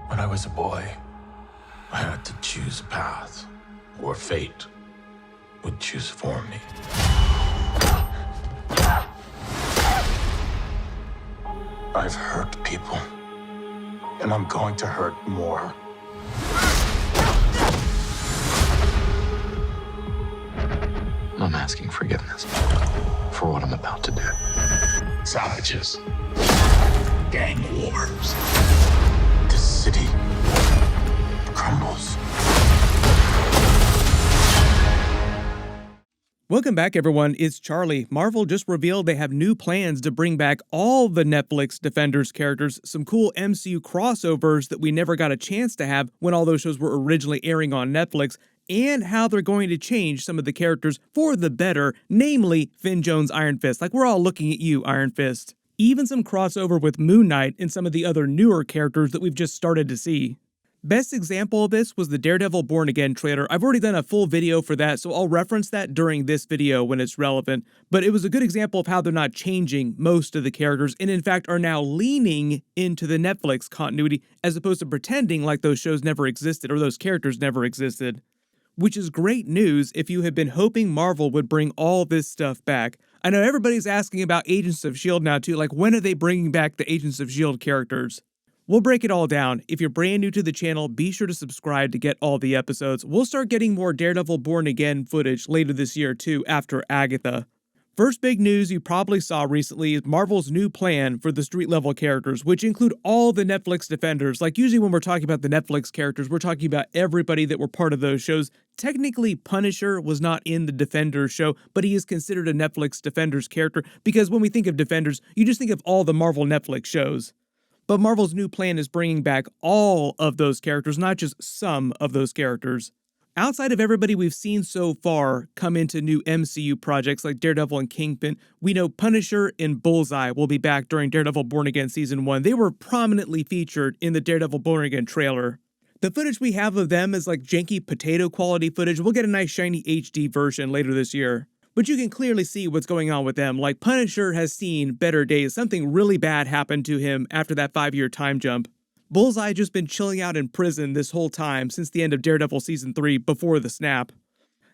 When I was a boy, I had to choose a path, or fate would choose for me. I've hurt people, and I'm going to hurt more. I'm asking forgiveness for what I'm about to do. Savages. Gang wars. This city crumbles. Welcome back, everyone. It's Charlie. Marvel just revealed they have new plans to bring back all the Netflix Defenders characters, some cool MCU crossovers that we never got a chance to have when all those shows were originally airing on Netflix, and how they're going to change some of the characters for the better, namely Finn Jones' Iron Fist. Like, we're all looking at you, Iron Fist. Even some crossover with Moon Knight and some of the other newer characters that we've just started to see. Best example of this was the Daredevil Born Again trailer. I've already done a full video for that, so I'll reference that during this video when it's relevant. But it was a good example of how they're not changing most of the characters, and in fact are now leaning into the Netflix continuity as opposed to pretending like those shows never existed or those characters never existed. Which is great news if you had been hoping Marvel would bring all this stuff back. I know everybody's asking about Agents of S.H.I.E.L.D. now too, like when are they bringing back the Agents of S.H.I.E.L.D. characters? We'll break it all down. If you're brand new to the channel, be sure to subscribe to get all the episodes. We'll start getting more Daredevil Born Again footage later this year too, after Agatha. First big news you probably saw recently is Marvel's new plan for the street-level characters, which include all the Netflix Defenders. Like, usually when we're talking about the Netflix characters, we're talking about everybody that were part of those shows. Technically, Punisher was not in the Defenders show, but he is considered a Netflix Defenders character because when we think of Defenders, you just think of all the Marvel Netflix shows. But Marvel's new plan is bringing back all of those characters, not just some of those characters. Outside of everybody we've seen so far come into new MCU projects like Daredevil and Kingpin, we know Punisher and Bullseye will be back during Daredevil Born Again Season 1. They were prominently featured in the Daredevil Born Again trailer. The footage we have of them is like janky potato quality footage. We'll get a nice shiny HD version later this year. But you can clearly see what's going on with them. Like, Punisher has seen better days. Something really bad happened to him after that 5-year time jump. Bullseye just been chilling out in prison this whole time since the end of Daredevil Season 3 before the snap.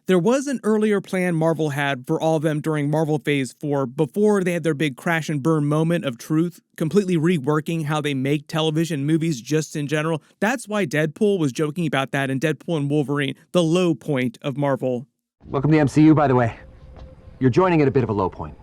There was an earlier plan Marvel had for all of them during Marvel Phase 4 before they had their big crash and burn moment of truth, completely reworking how they make television movies just in general. That's why Deadpool was joking about that in Deadpool and Wolverine, the low point of Marvel. Welcome to the MCU, by the way. You're joining at a bit of a low point.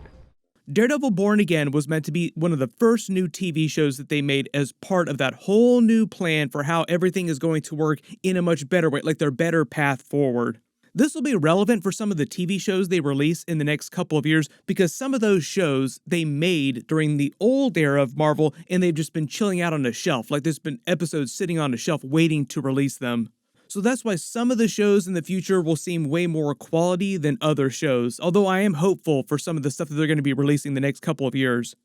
Daredevil Born Again was meant to be one of the first new TV shows that they made as part of that whole new plan for how everything is going to work in a much better way, like their better path forward. This will be relevant for some of the TV shows they release in the next couple of years because some of those shows they made during the old era of Marvel and they've just been chilling out on a shelf, like there's been episodes sitting on a shelf waiting to release them. So that's why some of the shows in the future will seem way more quality than other shows, although I am hopeful for some of the stuff that they're going to be releasing the next couple of years.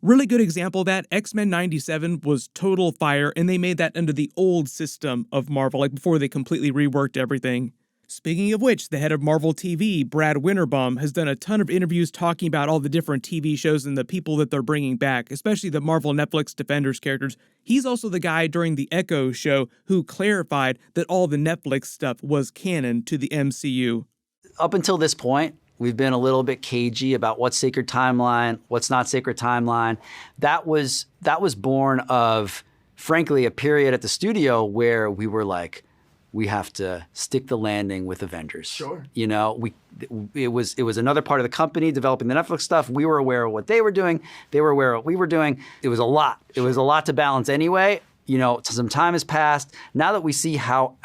Really good example of that, X-Men 97 was total fire, and they made that under the old system of Marvel, like before they completely reworked everything. Speaking of which, the head of Marvel TV, Brad Winterbaum, has done a ton of interviews talking about all the different TV shows and the people that they're bringing back, especially the Marvel Netflix Defenders characters. He's also the guy during the Echo show who clarified that all the Netflix stuff was canon to the MCU. Up until this point, we've been a little bit cagey about what's sacred timeline, what's not sacred timeline. That was born of, frankly, a period at the studio where we were like, we have to stick the landing with Avengers. Sure. You know, it was another part of the company developing the Netflix stuff. We were aware of what they were doing. They were aware of what we were doing. It was a lot. Sure. It was a lot to balance anyway. You know, some time has passed. Now that we see how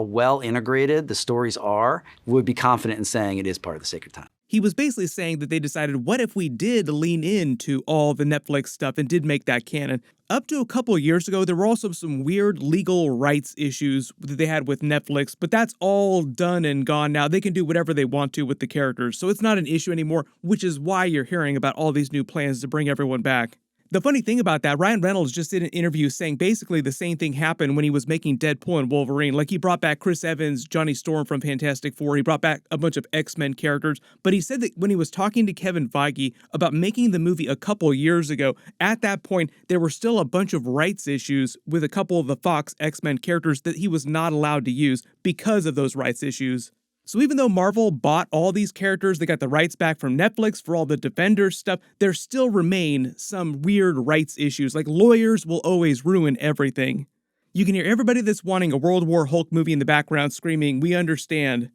well integrated the stories are, we would be confident in saying it is part of the sacred time. He was basically saying that they decided, what if we did lean into all the Netflix stuff and did make that canon? Up to a couple of years ago, there were also some weird legal rights issues that they had with Netflix, but that's all done and gone now. They can do whatever they want to with the characters, so it's not an issue anymore, which is why you're hearing about all these new plans to bring everyone back. The funny thing about that, Ryan Reynolds just did an interview saying basically the same thing happened when he was making Deadpool and Wolverine. Like, he brought back Chris Evans, Johnny Storm from Fantastic Four. He brought back a bunch of X-Men characters. But he said that when he was talking to Kevin Feige about making the movie a couple years ago, at that point, there were still a bunch of rights issues with a couple of the Fox X-Men characters that he was not allowed to use because of those rights issues. So even though Marvel bought all these characters, they got the rights back from Netflix for all the Defenders stuff, there still remain some weird rights issues. Like, lawyers will always ruin everything. You can hear everybody that's wanting a World War Hulk movie in the background screaming, "We understand."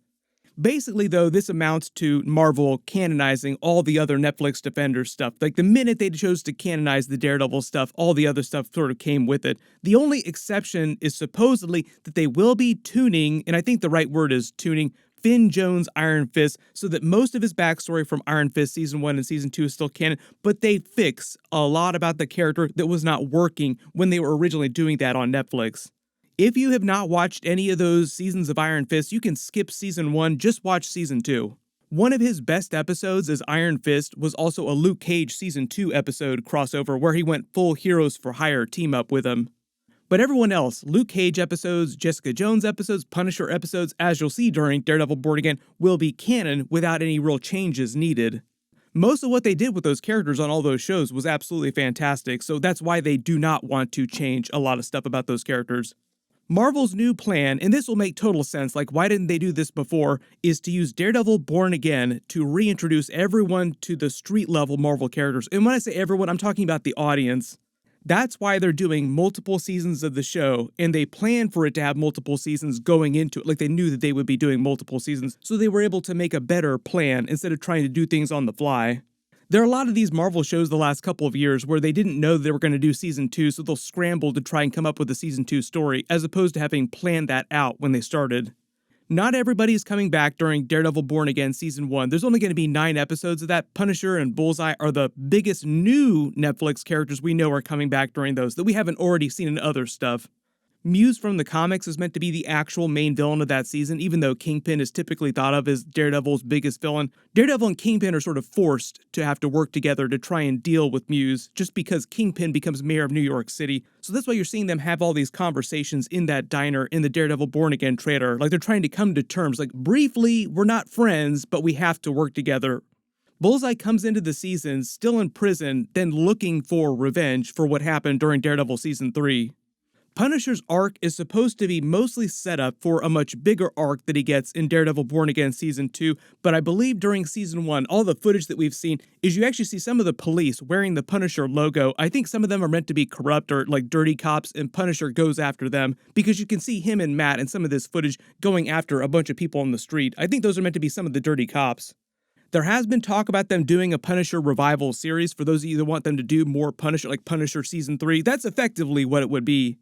Basically, though, this amounts to Marvel canonizing all the other Netflix Defenders stuff. Like, the minute they chose to canonize the Daredevil stuff, all the other stuff sort of came with it. The only exception is supposedly that they will be tuning, and I think the right word is tuning, Finn Jones' Iron Fist, so that most of his backstory from Iron Fist Season 1 and Season 2 is still canon, but they fix a lot about the character that was not working when they were originally doing that on Netflix. If you have not watched any of those seasons of Iron Fist, you can skip Season 1, just watch Season 2. One of his best episodes as Iron Fist was also a Luke Cage Season 2 episode crossover where he went full Heroes for Hire team-up with him. But everyone else, Luke Cage episodes, Jessica Jones episodes, Punisher episodes, as you'll see during Daredevil Born Again, will be canon without any real changes needed. Most of what they did with those characters on all those shows was absolutely fantastic, so that's why they do not want to change a lot of stuff about those characters. Marvel's new plan, and this will make total sense, like why didn't they do this before, is to use Daredevil Born Again to reintroduce everyone to the street-level Marvel characters. And when I say everyone, I'm talking about the audience. That's why they're doing multiple seasons of the show, and they planned for it to have multiple seasons going into it. Like, they knew that they would be doing multiple seasons, so they were able to make a better plan instead of trying to do things on the fly. There are a lot of these Marvel shows the last couple of years where they didn't know they were going to do Season 2, so they'll scramble to try and come up with a Season 2 story, as opposed to having planned that out when they started. Not everybody is coming back during Daredevil Born Again Season 1. There's only going to be 9 episodes of that. Punisher and Bullseye are the biggest new Netflix characters we know are coming back during those, that we haven't already seen in other stuff. Muse from the comics is meant to be the actual main villain of that season, even though Kingpin is typically thought of as Daredevil's biggest villain. Daredevil and Kingpin are sort of forced to have to work together to try and deal with Muse, just because Kingpin becomes mayor of New York City. So that's why you're seeing them have all these conversations in that diner in the Daredevil Born Again trailer. Like, they're trying to come to terms, like, briefly, we're not friends, but we have to work together. Bullseye comes into the season still in prison, then looking for revenge for what happened during Daredevil Season 3. Punisher's arc is supposed to be mostly set up for a much bigger arc that he gets in Daredevil Born Again Season 2, but I believe during Season 1, all the footage that we've seen is you actually see some of the police wearing the Punisher logo. I think some of them are meant to be corrupt or like dirty cops, and Punisher goes after them, because you can see him and Matt in some of this footage going after a bunch of people on the street. I think those are meant to be some of the dirty cops. There has been talk about them doing a Punisher revival series. For those of you that want them to do more Punisher, like Punisher Season 3, that's effectively what it would be.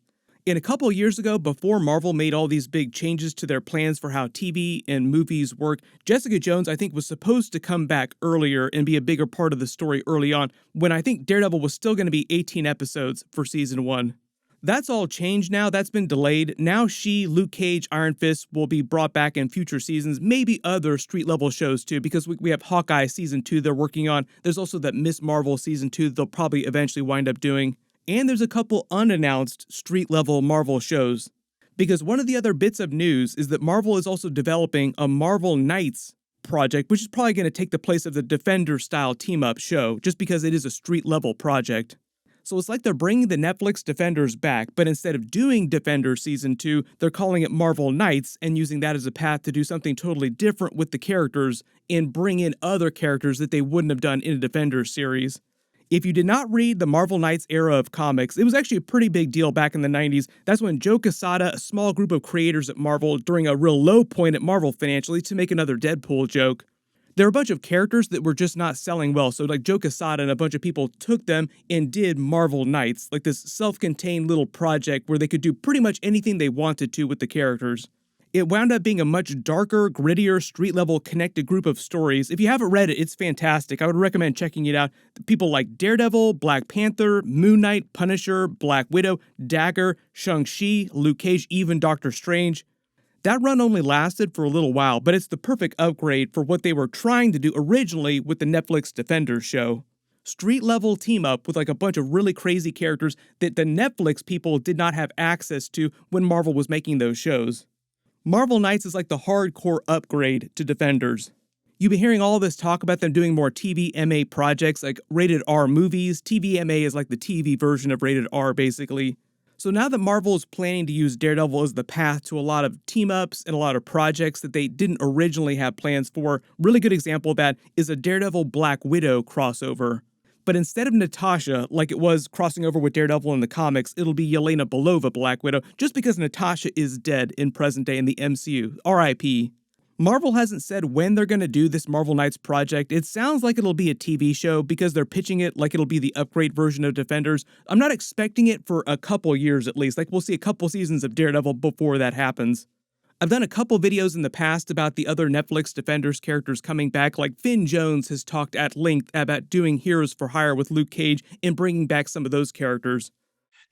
And a couple of years ago, before Marvel made all these big changes to their plans for how TV and movies work, Jessica Jones, I think, was supposed to come back earlier and be a bigger part of the story early on, when I think Daredevil was still going to be 18 episodes for Season 1. That's all changed now. That's been delayed. Now she, Luke Cage, Iron Fist will be brought back in future seasons, maybe other street-level shows too, because we have Hawkeye Season 2 they're working on. There's also that Miss Marvel Season 2 they'll probably eventually wind up doing. And there's a couple unannounced street-level Marvel shows. Because one of the other bits of news is that Marvel is also developing a Marvel Knights project, which is probably going to take the place of the Defender-style team-up show, just because it is a street-level project. So it's like they're bringing the Netflix Defenders back, but instead of doing Defenders Season 2, they're calling it Marvel Knights and using that as a path to do something totally different with the characters and bring in other characters that they wouldn't have done in a Defenders series. If you did not read the Marvel Knights era of comics, it was actually a pretty big deal back in the 90s. That's when Joe Quesada, a small group of creators at Marvel, during a real low point at Marvel financially, to make another Deadpool joke. There were a bunch of characters that were just not selling well, so like Joe Quesada and a bunch of people took them and did Marvel Knights, like this self-contained little project where they could do pretty much anything they wanted to with the characters. It wound up being a much darker, grittier, street-level connected group of stories. If you haven't read it, it's fantastic. I would recommend checking it out. People like Daredevil, Black Panther, Moon Knight, Punisher, Black Widow, Dagger, Shang-Chi, Luke Cage, even Doctor Strange. That run only lasted for a little while, but it's the perfect upgrade for what they were trying to do originally with the Netflix Defenders show. street level team up with like a bunch of really crazy characters that the Netflix people did not have access to when Marvel was making those shows. Marvel Knights is like the hardcore upgrade to Defenders. You've been hearing all this talk about them doing more TVMA projects like rated R movies. TVMA is like the TV version of rated R basically. So now that Marvel is planning to use Daredevil as the path to a lot of team-ups and a lot of projects that they didn't originally have plans for, really good example of that is a Daredevil Black Widow crossover. But instead of Natasha, like it was crossing over with Daredevil in the comics, it'll be Yelena Belova Black Widow, just because Natasha is dead in present day in the MCU. R.I.P. Marvel hasn't said when they're going to do this Marvel Knights project. It sounds like it'll be a TV show because they're pitching it like it'll be the upgrade version of Defenders. I'm not expecting it for a couple years at least. Like we'll see a couple seasons of Daredevil before that happens. I've done a couple videos in the past about the other Netflix Defenders characters coming back, like Finn Jones has talked at length about doing Heroes for Hire with Luke Cage and bringing back some of those characters.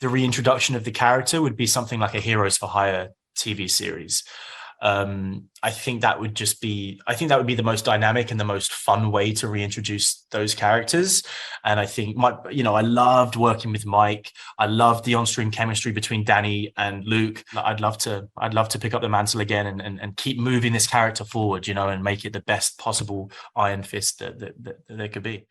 The reintroduction of the character would be something like a Heroes for Hire TV series. I think that would be the most dynamic and the most fun way to reintroduce those characters. And I think I loved working with Mike. I loved the on-screen chemistry between Danny and Luke. I'd love to pick up the mantle again and keep moving this character forward, and make it the best possible Iron Fist that there could be.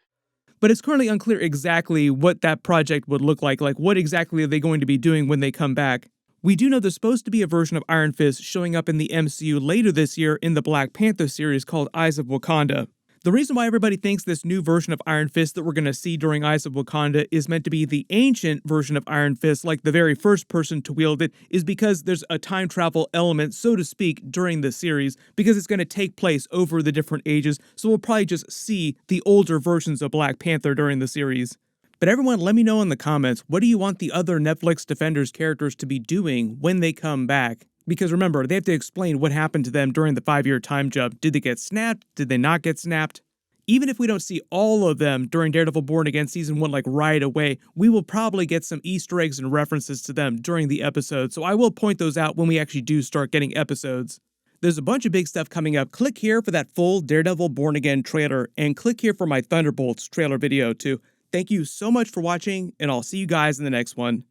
But it's currently unclear exactly what that project would look like. Like, what exactly are they going to be doing when they come back? We do know there's supposed to be a version of Iron Fist showing up in the MCU later this year in the Black Panther series called Eyes of Wakanda. The reason why everybody thinks this new version of Iron Fist that we're going to see during Eyes of Wakanda is meant to be the ancient version of Iron Fist, like the very first person to wield it, is because there's a time travel element, so to speak, during the series, because it's going to take place over the different ages, so we'll probably just see the older versions of Black Panther during the series. But everyone, let me know in the comments, what do you want the other Netflix Defenders characters to be doing when they come back? Because remember, they have to explain what happened to them during the 5-year time jump. Did they get snapped? Did they not get snapped? Even if we don't see all of them during Daredevil Born Again Season 1 like right away, we will probably get some Easter eggs and references to them during the episode, so I will point those out when we actually do start getting episodes. There's a bunch of big stuff coming up. Click here for that full Daredevil Born Again trailer, and click here for my Thunderbolts trailer video too. Thank you so much for watching, and I'll see you guys in the next one.